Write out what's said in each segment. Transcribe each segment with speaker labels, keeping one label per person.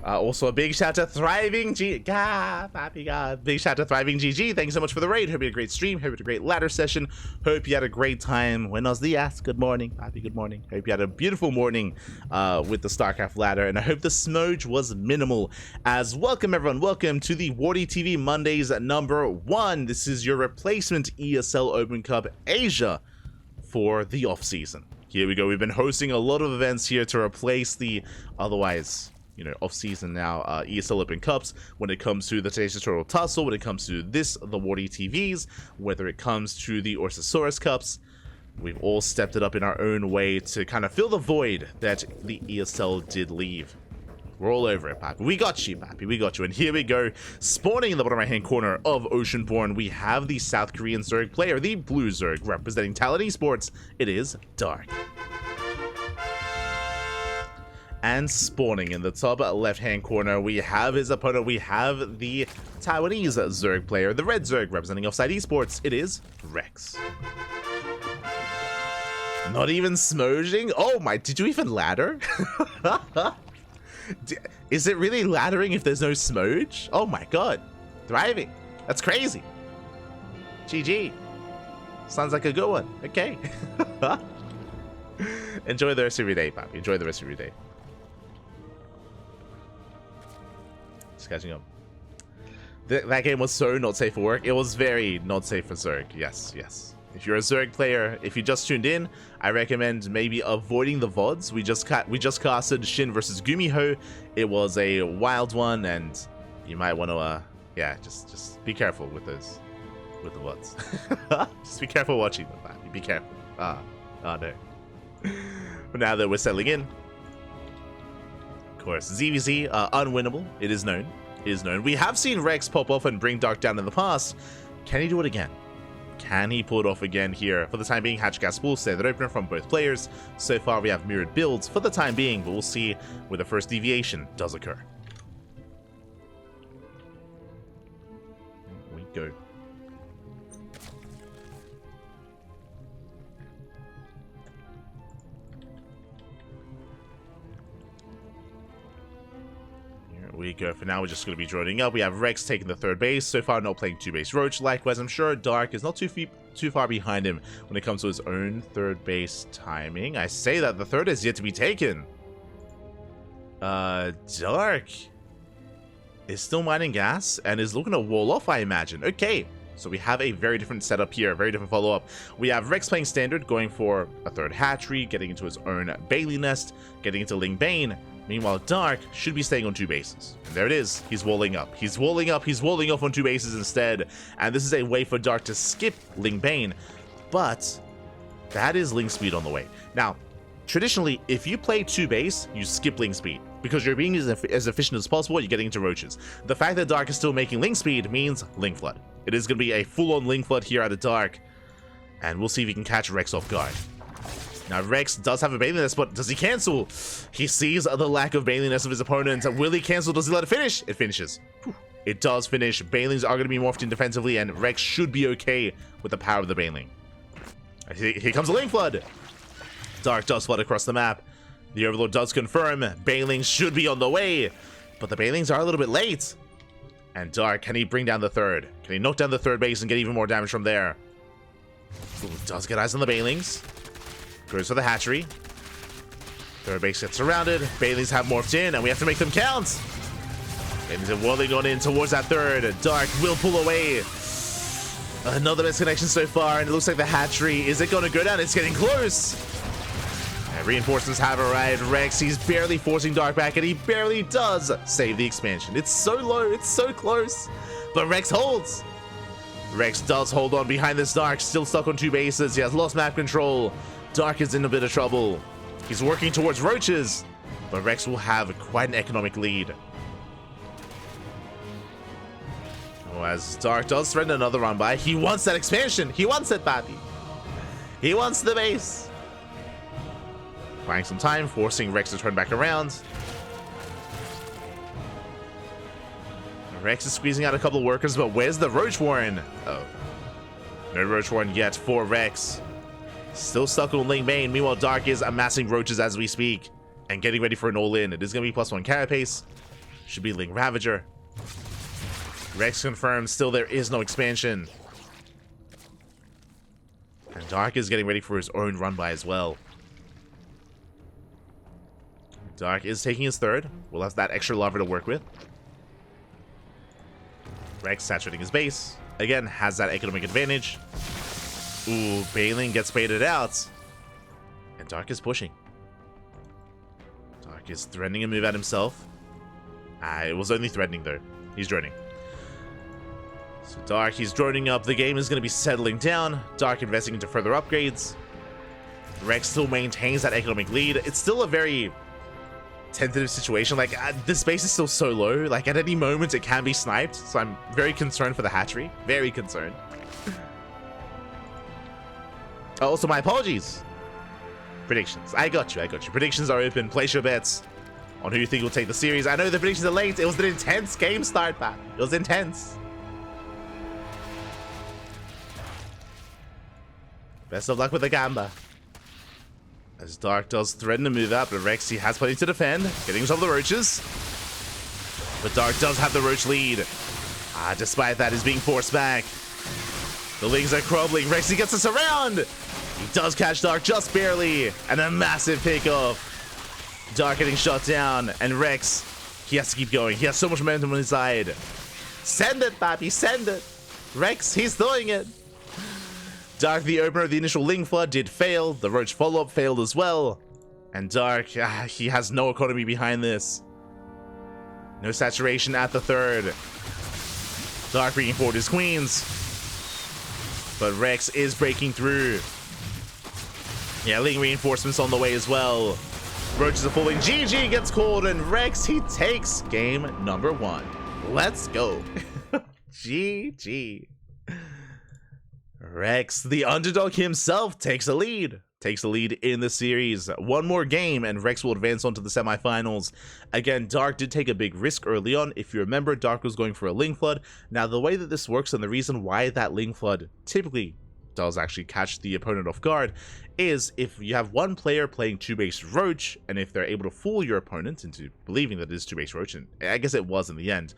Speaker 1: Also, a big shout to Thriving G. Big shout to Thriving GG. Thank you so much for the raid. Hope you had a great stream. Hope you had a great ladder session. Hope you had a great time. Buenos dias. Good morning. Happy good morning. Hope you had a beautiful morning with the StarCraft ladder. And I hope the smudge was minimal. As welcome, everyone. Welcome to the WardiTV Mondays #1. This is your replacement ESL Open Cup Asia for the off-season. Here we go. We've been hosting a lot of events here to replace the otherwise, off-season now ESL Open Cups when it comes to the Today's Tutorial Tussle, when it comes to this, the WardiTVs, whether it comes to the Orsasaurus Cups. We've all stepped it up in our own way to kind of fill the void that the ESL did leave. We're all over it, Pappy. We got you, Pappy. We got you. And here we go. Spawning in the bottom right-hand corner of Oceanborn, we have the South Korean Zerg player, the Blue Zerg, representing Talent Esports. It is Dark. And spawning in the top left-hand corner, we have his opponent. We have the Taiwanese Zerg player, the Red Zerg, representing Offside Esports. It is Rex. Not even smoging? Oh my, did you even ladder? Is it really laddering if there's no smoge? Oh my god. Thriving. That's crazy. GG. Sounds like a good one. Okay. Enjoy the rest of your day, Pappy. Enjoy the rest of your day. Just catching up. That game was so not safe for work. It was very not safe for Zerg. Yes, yes. If you're a Zerg player, if you just tuned in, I recommend maybe avoiding the VODs. We just casted Shin versus Gumiho. It was a wild one, and you might want to, yeah, just be careful with the VODs. Just be careful watching them, man. Be careful. Oh no. But now that we're settling in, of course, ZvZ, unwinnable. It is known. It is known. We have seen Rex pop off and bring Dark down in the past. Can he do it again? Can he pull it off again here? For the time being, Hatch Gas will stay that opener from both players. So far, we have mirrored builds for the time being, but we'll see where the first deviation does occur. Here we go. We go. For now, we're just going to be droning up. We have Rex taking the third base. So far, not playing 2-base Roach. Likewise, I'm sure Dark is not too far behind him when it comes to his own third base timing. I say that the third is yet to be taken. Dark is still mining gas and is looking to wall off, I imagine. Okay, so we have a very different setup here, very different follow-up. We have Rex playing standard, going for a third hatchery, getting into his own Bailey nest, getting into Ling Bane. Meanwhile, Dark should be staying on 2 bases. And there it is. He's walling up. He's walling up. He's walling off on 2 bases instead. And this is a way for Dark to skip Ling Bane. But that is Ling Speed on the way. Now, traditionally, if you play 2 base, you skip Ling Speed. Because you're being as efficient as possible, you're getting into Roaches. The fact that Dark is still making Ling Speed means Ling Flood. It is going to be a full-on Ling Flood here out of Dark. And we'll see if he can catch Rex off guard. Now, Rex does have a Bailiness, but does he cancel? He sees the lack of Bailiness of his opponent. Will he cancel? Does he let it finish? It finishes. Whew. It does finish. Bailings are going to be morphed in defensively, and Rex should be okay with the power of the Bailing. Here comes a Ling Flood. Dark does flood across the map. The Overlord does confirm. Bailings should be on the way, but the Bailings are a little bit late. And Dark, can he bring down the third? Can he knock down the third base and get even more damage from there? Ooh, does get eyes on the Bailings. Goes for the hatchery. Third base gets surrounded. Bailings have morphed in, and we have to make them count. And they're whirling on in towards that third. Dark will pull away. Another misconnection so far, and it looks like the hatchery. Is it going to go down? It's getting close. And reinforcements have arrived. Rex, he's barely forcing Dark back, and he barely does save the expansion. It's so low. It's so close. But Rex holds. Rex does hold on behind this Dark. Still stuck on 2 bases. He has lost map control. Dark is in a bit of trouble. He's working towards Roaches, but Rex will have quite an economic lead. Oh, as Dark does threaten another run by. He wants that expansion. He wants it, Pappy. He wants the base. Buying some time, forcing Rex to turn back around. Rex is squeezing out a couple of workers, but where's the Roach Warren? Oh, no Roach Warren yet for Rex. Still stuck on Ling Bane. Meanwhile, Dark is amassing Roaches as we speak and getting ready for an all-in. It is going to be +1 carapace. Should be Ling Ravager. Rex confirms, still there is no expansion. And Dark is getting ready for his own run by as well. Dark is taking his third. We'll have that extra lava to work with. Rex saturating his base. Again, has that economic advantage. Ooh, Baling gets baited out. And Dark is pushing. Dark is threatening a move at himself. It was only threatening though. He's droning. So Dark, he's droning up. The game is going to be settling down. Dark investing into further upgrades. Rex still maintains that economic lead. It's still a very tentative situation. Like, this base is still so low. Like, at any moment it can be sniped. So I'm very concerned for the hatchery. Very concerned. Also, my apologies. Predictions. I got you. Predictions are open. Place your bets on who you think will take the series. I know the predictions are late. It was an intense game start, man. It was intense. Best of luck with the Gamba. As Dark does threaten to move up, but Rex, he has plenty to defend. Getting some of the roaches. But Dark does have the roach lead. Despite that, he's being forced back. The Lings are crumbling. Rexy gets us around. He does catch Dark just barely. And a massive pickoff. Dark getting shot down. And Rex, he has to keep going. He has so much momentum on his side. Send it, Papi, send it. Rex, he's doing it. Dark, the opener of the initial Ling Flood, did fail. The Roach follow-up failed as well. And Dark, he has no economy behind this. No saturation at the third. Dark bringing forward his queens. But Rex is breaking through. Yeah, Ling reinforcements on the way as well. Roaches are falling. GG gets called, and Rex, he takes game number 1. Let's go. GG. Rex, the underdog himself, takes a lead. Takes the lead in the series. One more game and Rex will advance on to the semifinals. Again, Dark did take a big risk early on. If you remember, Dark was going for a Ling Flood. Now, the way that this works and the reason why that Ling Flood typically does actually catch the opponent off guard is if you have one player playing 2-base Roach, and if they're able to fool your opponent into believing that it is 2-base Roach, and I guess it was in the end,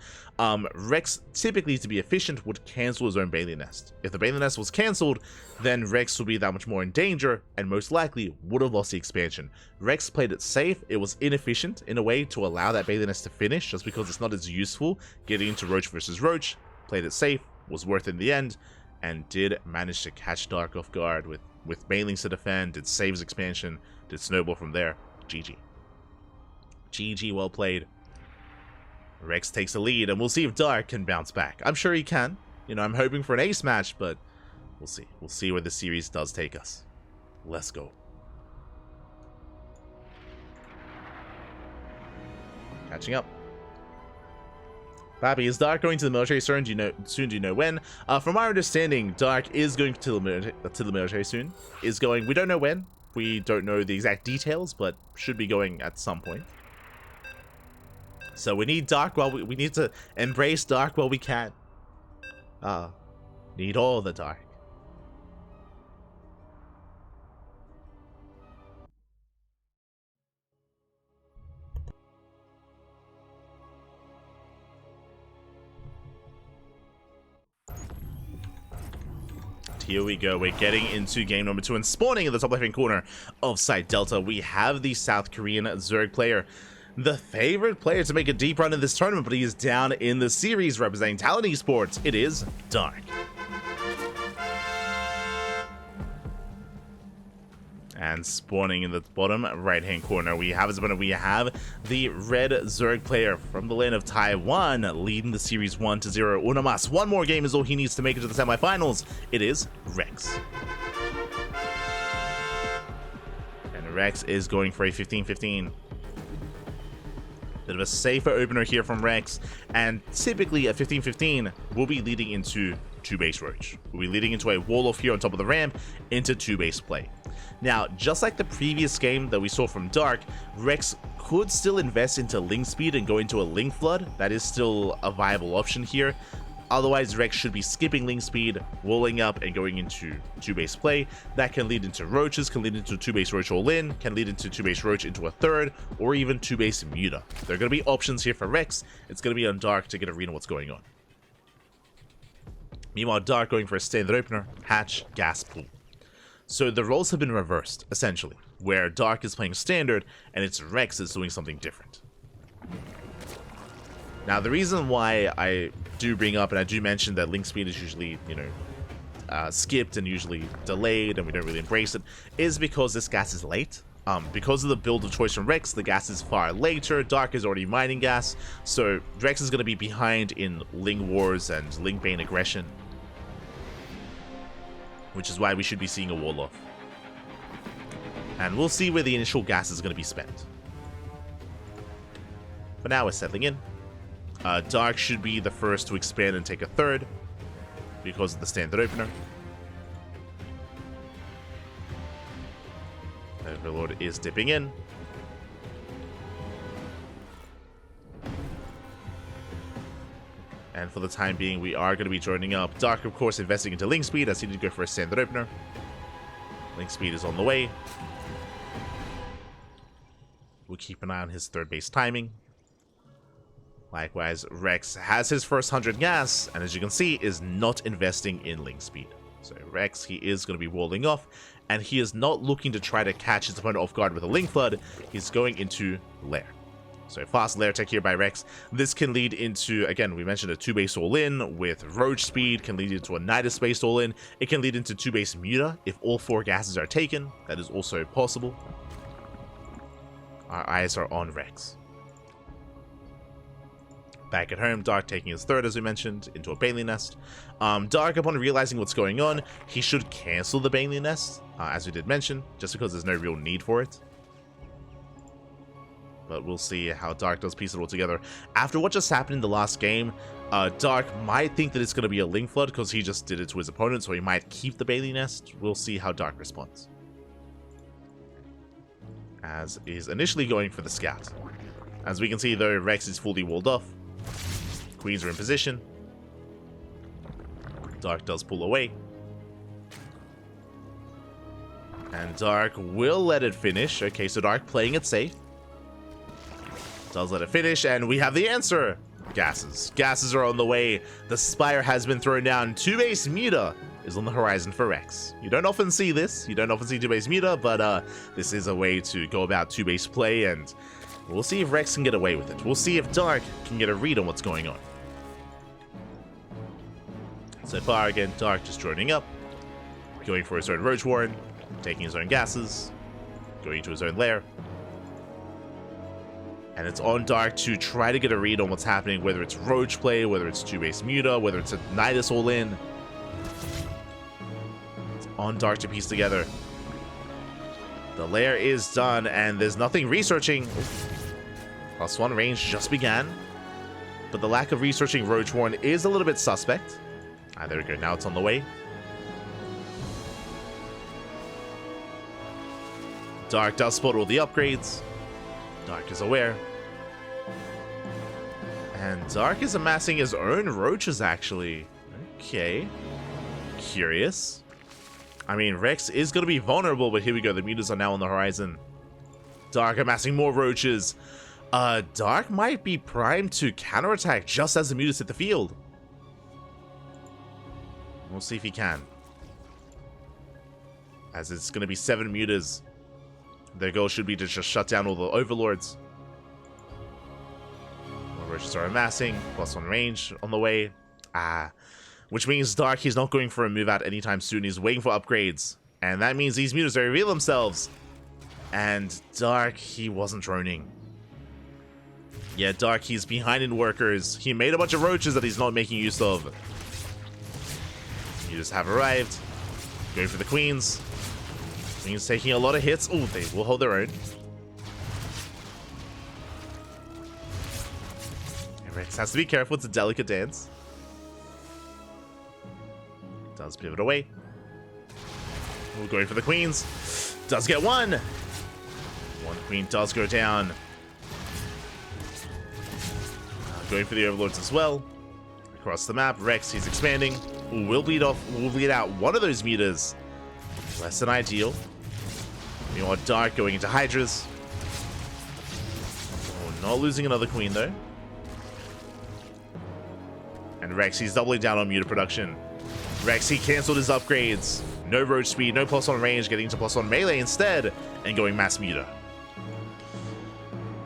Speaker 1: Rex, typically to be efficient, would cancel his own Bailey Nest. If the Bailey Nest was cancelled, then Rex would be that much more in danger, and most likely would have lost the expansion. Rex played it safe. It was inefficient in a way to allow that Bailey Nest to finish, just because it's not as useful getting into Roach versus Roach. Played it safe, was worth it in the end, and did manage to catch Dark off guard with Bailings to defend, did save his expansion, did snowball from there. GG. GG, well played. Rex takes the lead, and we'll see if Dark can bounce back. I'm sure he can. You know, I'm hoping for an ace match, but we'll see. We'll see where the series does take us. Let's go. Catching up. Pappy, is Dark going to the military soon? Do you know when? From our understanding, Dark is going to the military soon. We don't know when. We don't know the exact details, but should be going at some point. So we need Dark we need to embrace Dark while we can. Need all the Dark. Here we go. We're getting into game number 2, and spawning in the top left-hand corner of Site Delta, we have the South Korean Zerg player. The favorite player to make a deep run in this tournament, but he is down in the series representing Talon Esports. It is Dark. And spawning in the bottom right-hand corner, we have the red Zerg player from the land of Taiwan, leading the series 1-0. Unamas, one more game is all he needs to make it to the semifinals. It is Rex. And Rex is going for a 15-15. Bit of a safer opener here from Rex, and typically a 15-15 will be leading into 2-base Roach. We'll be leading into a wall off here on top of the ramp into 2-base play. Now, just like the previous game that we saw from Dark, Rex could still invest into Ling Speed and go into a Ling Flood. That is still a viable option here. Otherwise, Rex should be skipping link speed, walling up, and going into 2-base play. That can lead into roaches, can lead into 2-base roach all-in, can lead into 2-base roach into a third, or even 2-base muta. There are going to be options here for Rex. It's going to be on Dark to get a read on what's going on. Meanwhile, Dark going for a standard opener, hatch, gas, pool. So the roles have been reversed, essentially, where Dark is playing standard, and it's Rex is doing something different. Now, the reason why I do bring up, and I do mention that link speed is usually, skipped and usually delayed, and we don't really embrace it, is because this gas is late. Because of the build of choice from Rex, the gas is far later. Dark is already mining gas, so Rex is going to be behind in Ling Wars and Link Bane aggression, which is why we should be seeing a wall off. And we'll see where the initial gas is going to be spent. For now, we're settling in. Dark should be the first to expand and take a third because of the standard opener. Overlord is dipping in. And for the time being, we are going to be joining up. Dark, of course, investing into link speed as he did go for a standard opener. Link speed is on the way. We'll keep an eye on his third base timing. Likewise, Rex has his first 100 gas, and as you can see, is not investing in link speed. So Rex, he is going to be walling off, and he is not looking to try to catch his opponent off guard with a link flood. He's going into lair. So fast lair tech here by Rex. This can lead into, again, we mentioned a 2-base all-in with roach speed, can lead into a Nidus-based all-in. It can lead into 2-base muta if all 4 gases are taken. That is also possible. Our eyes are on Rex. Back at home, Dark taking his third, as we mentioned, into a Bailey Nest. Dark, upon realizing what's going on, he should cancel the Bailey Nest, as we did mention, just because there's no real need for it. But we'll see how Dark does piece it all together. After what just happened in the last game, Dark might think that it's going to be a link flood because he just did it to his opponent, so he might keep the Bailey Nest. We'll see how Dark responds. As is initially going for the scout. As we can see, though, Rex is fully walled off. Queens are in position. Dark does pull away. And Dark will let it finish. Okay, so Dark playing it safe. Does let it finish, and we have the answer. Gases. Gases are on the way. The Spire has been thrown down. 2-base muta is on the horizon for Rex. You don't often see this. You don't often see 2-base muta, but this is a way to go about 2-base play, and we'll see if Rex can get away with it. We'll see if Dark can get a read on what's going on. So far, again, Dark just joining up, going for his own Roach Warren, taking his own gases, going to his own lair. And it's on Dark to try to get a read on what's happening, whether it's Roach play, whether it's 2-base muta, whether it's a Nidus all-in. It's on Dark to piece together. The lair is done, and there's nothing researching. +1 range just began, but the lack of researching Roach Warren is a little bit suspect. There we go, now it's on the way. Dark does spot all the upgrades. Dark is aware. And Dark is amassing his own roaches, actually. Okay. Curious. I mean, Rex is going to be vulnerable, but here we go. The mutas are now on the horizon. Dark amassing more roaches. Dark might be primed to counterattack just as the mutas hit the field. We'll see if he can. As it's going to be 7 mutas. Their goal should be to just shut down all the overlords. More roaches are amassing. +1 range on the way. Which means Dark, he's not going for a move out anytime soon. He's waiting for upgrades. And that means these mutas will reveal themselves. And Dark, he wasn't droning. Yeah, Dark, he's behind in workers. He made a bunch of roaches that he's not making use of. Mutas have arrived. Going for the queens. Queens taking a lot of hits. Oh, they will hold their own. Rex has to be careful. It's a delicate dance. Does pivot away. We're going for the queens. Does get one. One queen does go down. Going for the overlords as well. Across the map, Rex, he's expanding. Ooh, we'll bleed out one of those meters. Less than ideal. You want Dark going into Hydras. Oh, not losing another queen though. And Rex, he's doubling down on meter production. Rex, he cancelled his upgrades. No roach speed, no +1 range, getting to +1 melee instead, and going mass meter.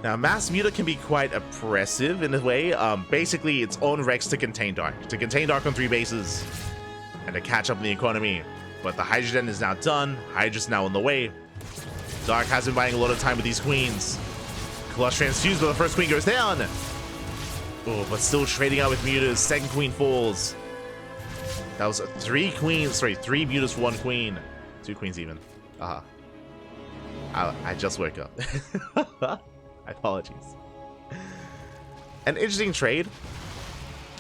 Speaker 1: Now, mass meter can be quite oppressive in a way. Basically, it's on Rex to contain Dark on 3 bases, and to catch up in the economy. But the Hydrogen is now done. Hydra's now on the way. Dark has been buying a lot of time with these queens. Clutch transfused, but the first queen goes down. Oh, but still trading out with mutas. Second queen falls. That was 3 queens. Sorry, 3 mutas for 1 queen. 2 queens even. I just woke up. Apologies. An interesting trade.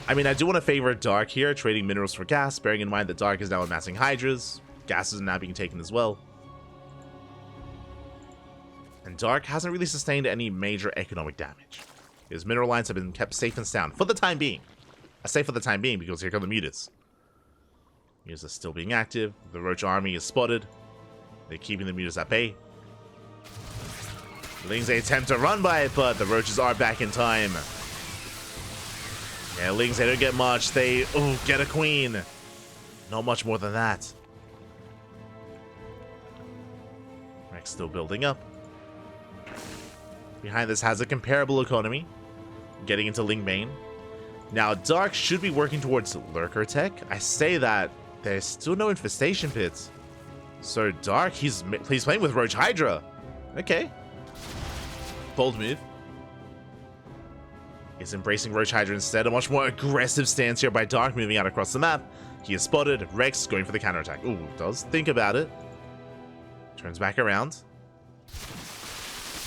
Speaker 1: I mean, I do want to favor Dark here, trading minerals for gas, bearing in mind that Dark is now amassing Hydras. Gas is now being taken as well. And Dark hasn't really sustained any major economic damage. His mineral lines have been kept safe and sound for the time being. I say for the time being because here come the mutas. Mutas are still being active. The Roach army is spotted. They're keeping the mutas at bay. Lings, they attempt to run by it, but the Roaches are back in time. Yeah, Lings, they don't get much. They, get a queen. Not much more than that. Rex still building up. Behind this has a comparable economy. Getting into Lingbane. Now, Dark should be working towards Lurker Tech. I say that. There's still no infestation pits. So Dark, he's playing with Roach Hydra. Okay. Bold move. He's embracing Roach Hydra instead. A much more aggressive stance here by Dark, moving out across the map. He is spotted. Rex going for the counterattack. Ooh, does think about it. Turns back around.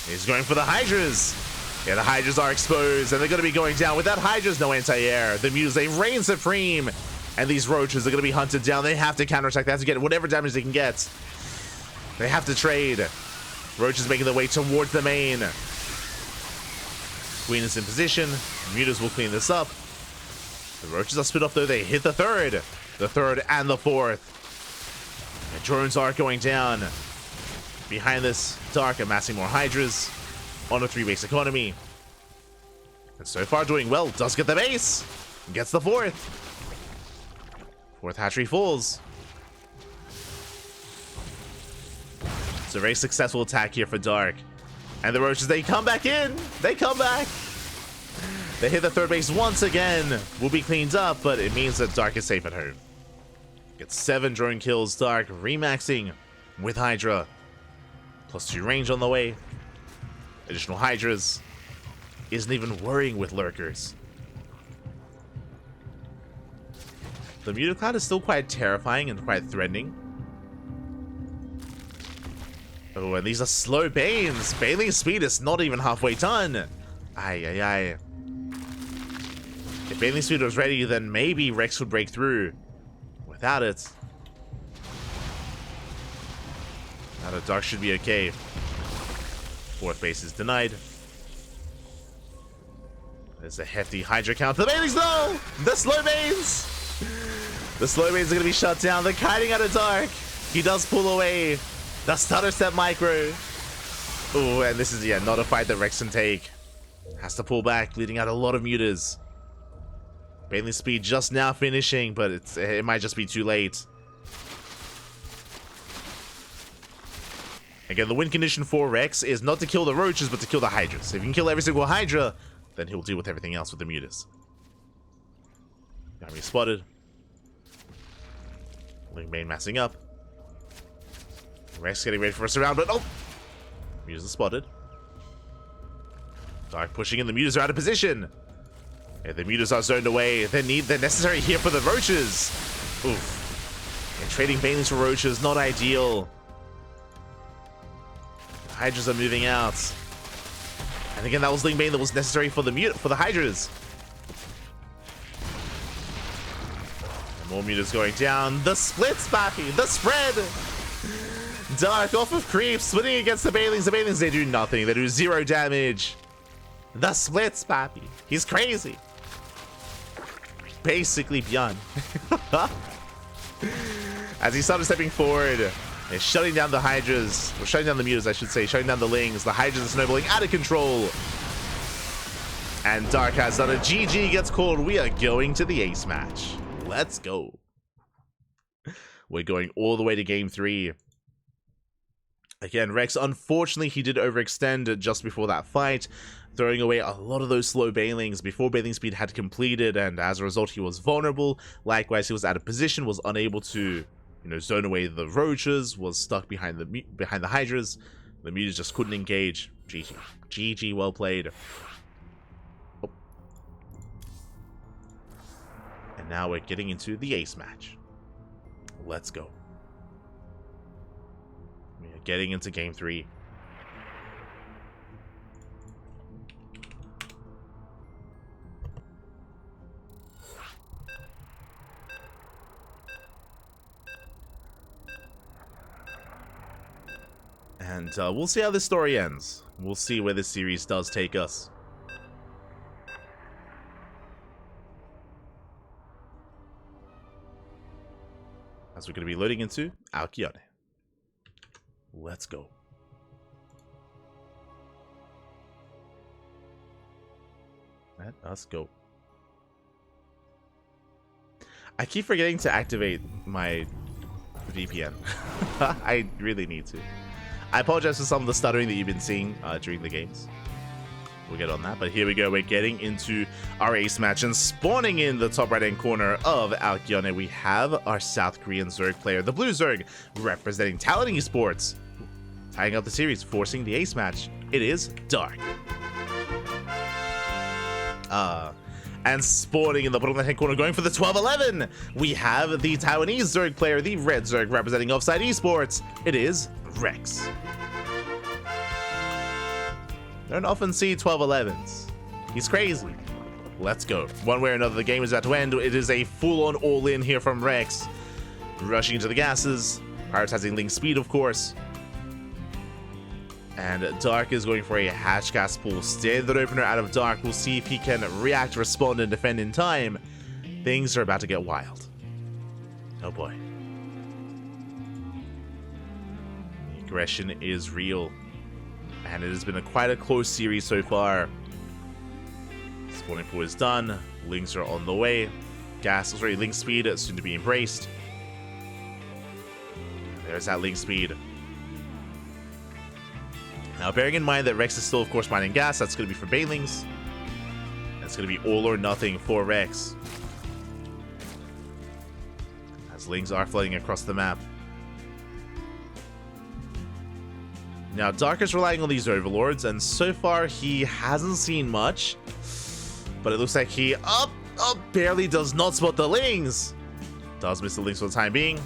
Speaker 1: He's going for the Hydras. Yeah, the Hydras are exposed, and they're going to be going down. Without Hydras, no anti-air. The mutas, they reign supreme. And these Roaches are going to be hunted down. They have to counterattack. They have to get whatever damage they can get. They have to trade. Roaches making their way towards the main. Queen is in position. Mutas will clean this up. The Roaches are split off, though. They hit the third and the fourth. The drones are going down. Behind this, Dark amassing more Hydras on a 3-base economy. And so far doing well. Does get the base. Gets the fourth. Fourth hatchery falls. It's a very successful attack here for Dark. And the Roaches, they come back in. They come back. They hit the 3rd base once again. Will be cleaned up, but it means that Dark is safe at home. Gets 7 drone kills. Dark remaxing with Hydra. +2 range on the way. Additional Hydras. Isn't even worrying with Lurkers. The Muta Cloud is still quite terrifying and quite threatening. Oh, and these are slow Banes. Bane's speed is not even halfway done. Aye. If Bane's speed was ready, then maybe Rex would break through. Without it, now the Dark should be okay. 4th base is denied. There's a hefty Hydra count. The Bane's no! The slow Banes! The slow Banes are going to be shut down. They're kiting out of Dark. He does pull away. The stutter step micro. Oh, and this is, not a fight that Rex can take. Has to pull back, leading out a lot of mutas. Bane's speed just now finishing, but it might just be too late. Again, the win condition for Rex is not to kill the Roaches, but to kill the Hydras. If you can kill every single Hydra, then he'll deal with everything else with the mutas. Got me spotted. Lingbane massing up. Rex getting ready for a surround, but mutas are spotted. Dark pushing in, the mutas are out of position. Yeah, the mutas are zoned away. They're necessary here for the Roaches. Oof. And trading Banelings for Roaches, not ideal. The Hydras are moving out. And again, that was Lingbane that was necessary for the Hydras. And more mutas going down. The splits, Bappy! The spread! Dark off of creeps, splitting against the Banelings. The Banelings, they do nothing. They do 0 damage. The splits, Bappy. He's crazy. basically beyond. As he started stepping forward, and shutting down the Hydras, or shutting down the Mutas, I should say, shutting down the Lings. The Hydras are snowballing out of control. And Dark has done a GG gets called. We are going to the ace match. Let's go. We're going all the way to game 3. Again, Rex, unfortunately, he did overextend just before that fight, throwing away a lot of those slow bailings before bailing speed had completed, and as a result, he was vulnerable. Likewise, he was out of position, was unable to, zone away the roaches, was stuck behind the Hydras. The Mutas just couldn't engage. GG. GG, well played. Oh. And now we're getting into the ace match. Let's go. We are getting into game 3. And we'll see how this story ends. We'll see where this series does take us. As we're going to be loading into Alcyone. Let's go. Let us go. I keep forgetting to activate my VPN. I really need to. I apologize for some of the stuttering that you've been seeing during the games. We'll get on that, but here we go. We're getting into our ace match, and spawning in the top right-hand corner of Alcyone, we have our South Korean Zerg player, the Blue Zerg, representing Talent Esports, tying up the series, forcing the ace match. It is Dark. And spawning in the bottom left-hand corner, going for the 12-11, we have the Taiwanese Zerg player, the Red Zerg, representing Offside Esports. It is Rex. Don't often see 12-11s. He's crazy. Let's go. One way or another, the game is about to end. It is a full-on all-in here from Rex. Rushing into the gases, prioritizing Link speed, of course. And Dark is going for a hatch gas pull. Standard opener out of Dark. We'll see if he can react, respond, and defend in time. Things are about to get wild. Oh boy. The aggression is real. And it has been quite a close series so far. Spawning pool is done. Lings are on the way. Link speed soon to be embraced. There's that Link speed. Now, bearing in mind that Rex is still, of course, mining gas, that's going to be for Bailings. That's going to be all or nothing for Rex. As Lings are flooding across the map. Now, Dark is relying on these Overlords, and so far he hasn't seen much. But it looks like he barely does not spot the Lings. Does miss the Lings for the time being.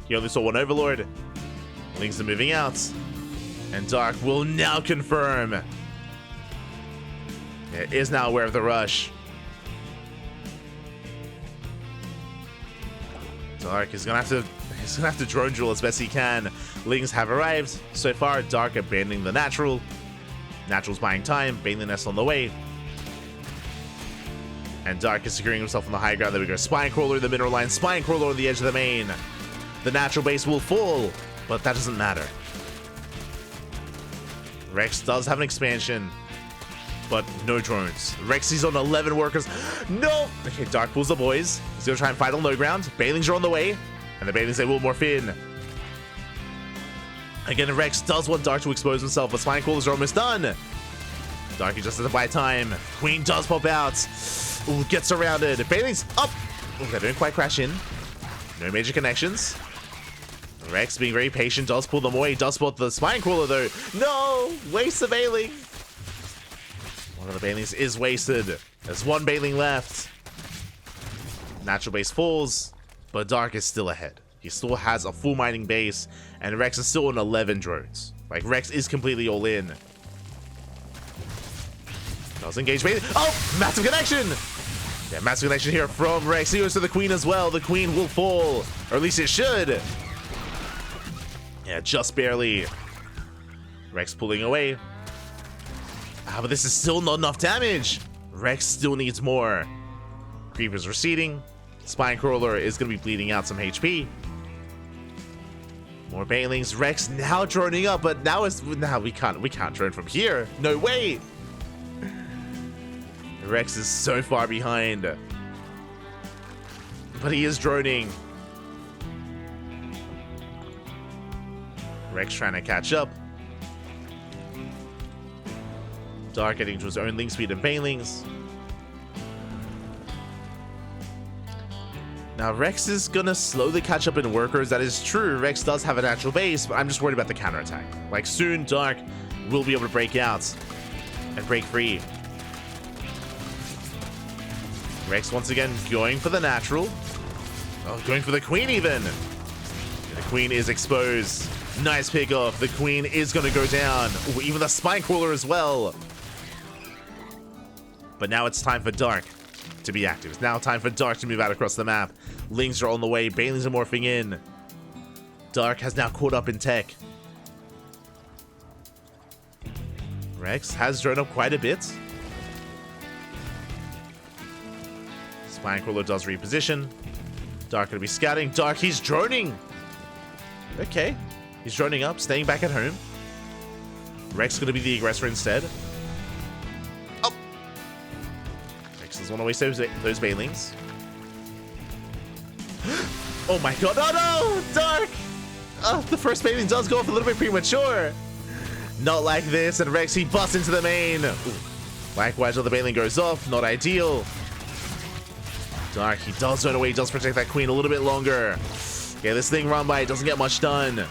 Speaker 1: He only saw one Overlord. Lings are moving out. And Dark will now confirm. It is now aware of the rush. Dark is gonna have to drone drill as best he can. Lings have arrived. So far, Dark abandoning the natural. Natural's buying time. Bailing Nest on the way. And Dark is securing himself on the high ground. There we go. Spine Crawler in the mineral line. Spine Crawler on the edge of the main. The natural base will fall, but that doesn't matter. Rex does have an expansion, but no drones. Rex is on 11 workers. No! Okay, Dark pulls the boys. He's gonna try and fight on low ground. Bailings are on the way, and the Bailings, they will morph in. Again, Rex does want Dark to expose himself, but Spine Crawlers are almost done. Dark just has to buy time. Queen does pop out. Ooh, gets surrounded. Bailings up. Ooh, they don't quite crash in. No major connections. Rex, being very patient, does pull them away. Does spot the Spine Crawler, though. No! Waste the Bailing. One of the Bailings is wasted. There's one Bailing left. Natural base falls, but Dark is still ahead. He still has a full mining base, and Rex is still on 11 drones. Like, Rex is completely all in. Does engage Bailing. Oh! Massive connection! Yeah, massive connection here from Rex. He goes to the Queen as well. The Queen will fall, or at least it should. Yeah, just barely. Rex pulling away. But this is still not enough damage. Rex still needs more. Creeper's receding. Spinecrawler is going to be bleeding out some HP. More Banelings. Rex now droning up, but now we can't drone from here. No way. Rex is so far behind. But he is droning. Rex trying to catch up. Dark getting to his own link speed and Banelings. Now Rex is gonna slowly catch up in workers. That is true. Rex does have a natural base, but I'm just worried about the counterattack. Like soon, Dark will be able to break out and break free. Rex once again going for the natural. Oh, going for the queen even. And the queen is exposed. Nice pick off. The queen is gonna go down. Ooh, even the Spinecrawler as well. But now it's time for Dark to be active. It's now time for Dark to move out across the map. Lings are on the way. Banelings are morphing in. Dark has now caught up in tech. Rex has drawn up quite a bit. Spinecrawler does reposition. Dark going to be scouting. Dark, he's droning. Okay. He's droning up, staying back at home. Rex going to be the aggressor instead. Oh! Rex doesn't want to waste those Banelings. Oh my god. Oh no! Dark! The first Baneling does go off a little bit premature. Not like this. And Rex, he busts into the main. Ooh. Likewise, while the Baneling goes off. Not ideal. Dark, he does run away. He does protect that queen a little bit longer. Yeah, this thing run by doesn't get much done.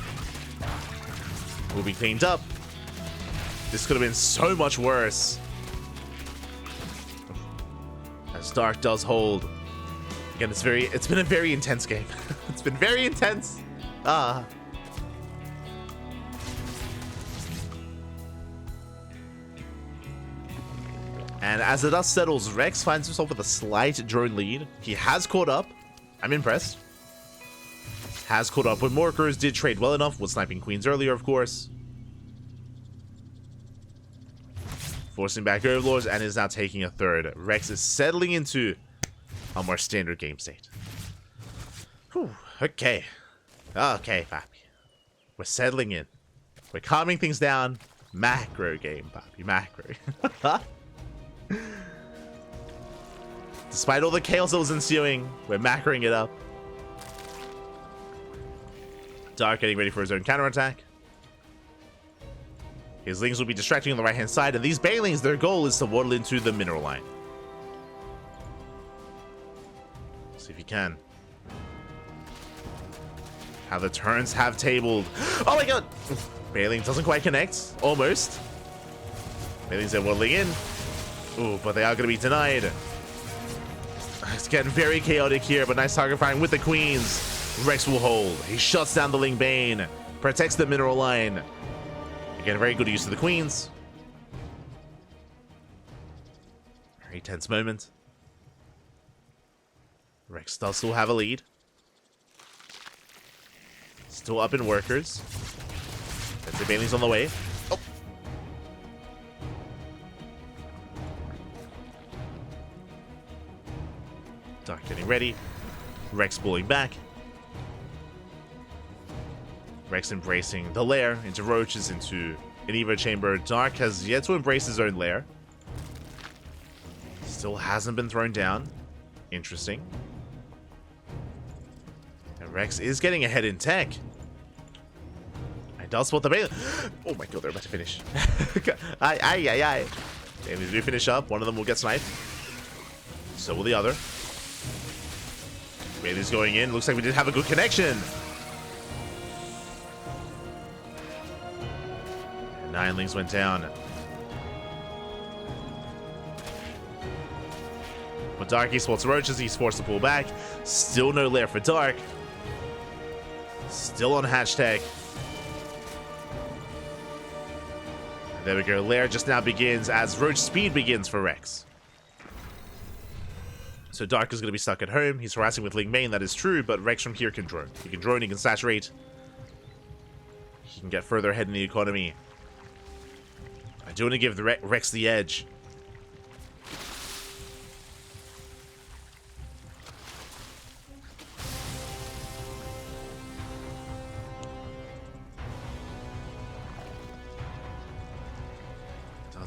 Speaker 1: Will be cleaned up. This could have been so much worse. As Dark does hold. Again, it's been a very intense game. It's been very intense. And as the dust settles, Rex finds himself with a slight drone lead. He has caught up. I'm impressed. Has caught up when Morkers did trade well enough with sniping queens earlier, of course. Forcing back Overlords and is now taking a third. Rex is settling into a more standard game state. Whew, okay. Okay, papi. We're settling in. We're calming things down. Macro game, papi. Macro. Despite all the chaos that was ensuing, we're macroing it up. Dark getting ready for his own counterattack. His Lings will be distracting on the right-hand side, and these Banelings, their goal is to waddle into the mineral line. See if he can. How the turns have tabled. Oh my god! Baneling doesn't quite connect. Almost. Banelings are waddling in. Ooh, but they are going to be denied. It's getting very chaotic here, but nice target firing with the queens. Rex will hold. He shuts down the Ling Bane. Protects the mineral line. Again, very good use of the queens. Very tense moment. Rex does still have a lead. Still up in workers. That's the Baneling's on the way. Oh. Dark getting ready. Rex pulling back. Rex embracing the lair into roaches, into an Evo chamber. Dark has yet to embrace his own lair. Still hasn't been thrown down. Interesting. And Rex is getting ahead in tech. I does spot the Baneling. Oh my god, they're about to finish. Aye. Banelings do finish up. One of them will get sniped. So will the other. Banelings going in. Looks like we did have a good connection. 9 Lings went down. But Dark spots roaches, he's forced to pull back. Still no lair for Dark. Still on hashtag. There we go. Lair just now begins as roach speed begins for Rex. So Dark is going to be stuck at home. He's harassing with Ling Main, that is true, but Rex from here can drone. He can drone, he can saturate. He can get further ahead in the economy. I do want to give Rex the edge.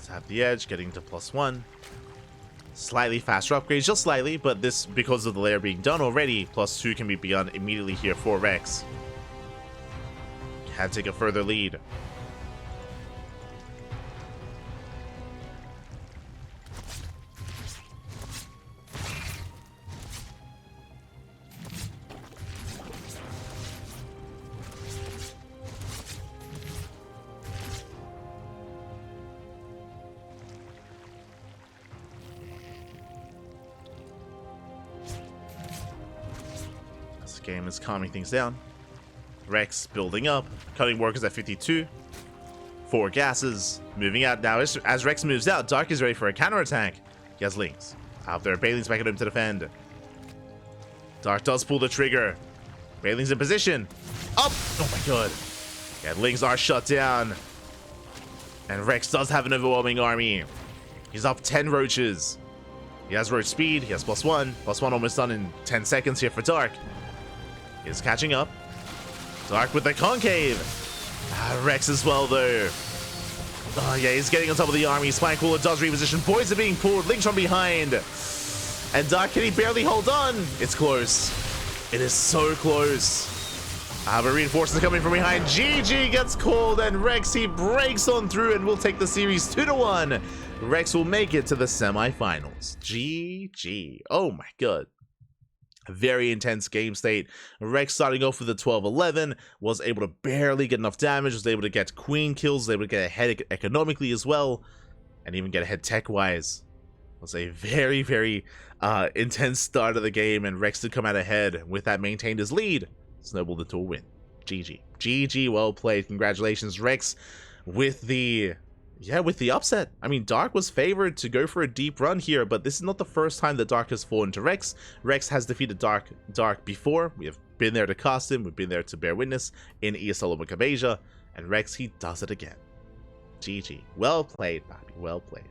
Speaker 1: Does have the edge, getting to +1. Slightly faster upgrades, just slightly, but this, because of the layer being done already, +2 can be begun immediately here for Rex. Can take a further lead. Game is calming things down. Rex building up, cutting workers at 52. 4 gases, moving out now. As Rex moves out, Dark is ready for a counterattack. He has Lings. Out there, Bailey's back at him to defend. Dark does pull the trigger. Bailey's in position. Up! Oh my god. Yeah, Lings are shut down. And Rex does have an overwhelming army. He's up 10 roaches. He has roach speed, he has +1. +1 almost done in 10 seconds here for Dark. Is catching up. Dark with the concave. Rex as well, though. Oh, yeah, he's getting on top of the army. Spine Cooler does reposition. Boys are being pulled. Lynx from behind. And Dark, can he barely hold on? It's close. It is so close. But reinforcements coming from behind. GG gets called, and Rex, he breaks on through and will take the series 2-1. Rex will make it to the semifinals. GG. Oh, my god. A very intense game state. Rex starting off with the 12-11, was able to barely get enough damage, was able to get queen kills, was able to get ahead economically as well, and even get ahead tech-wise. It was a very, very intense start of the game, and Rex did come out ahead. With that, maintained his lead. Snowballed it to a win. GG. GG, well played. Congratulations, Rex, with the upset. I mean, Dark was favored to go for a deep run here, but this is not the first time that Dark has fallen to Rex. Rex has defeated Dark before. We have been there to cast him. We've been there to bear witness in ESL over Kabeja. And Rex, he does it again. GG. Well played, Bobby. Well played.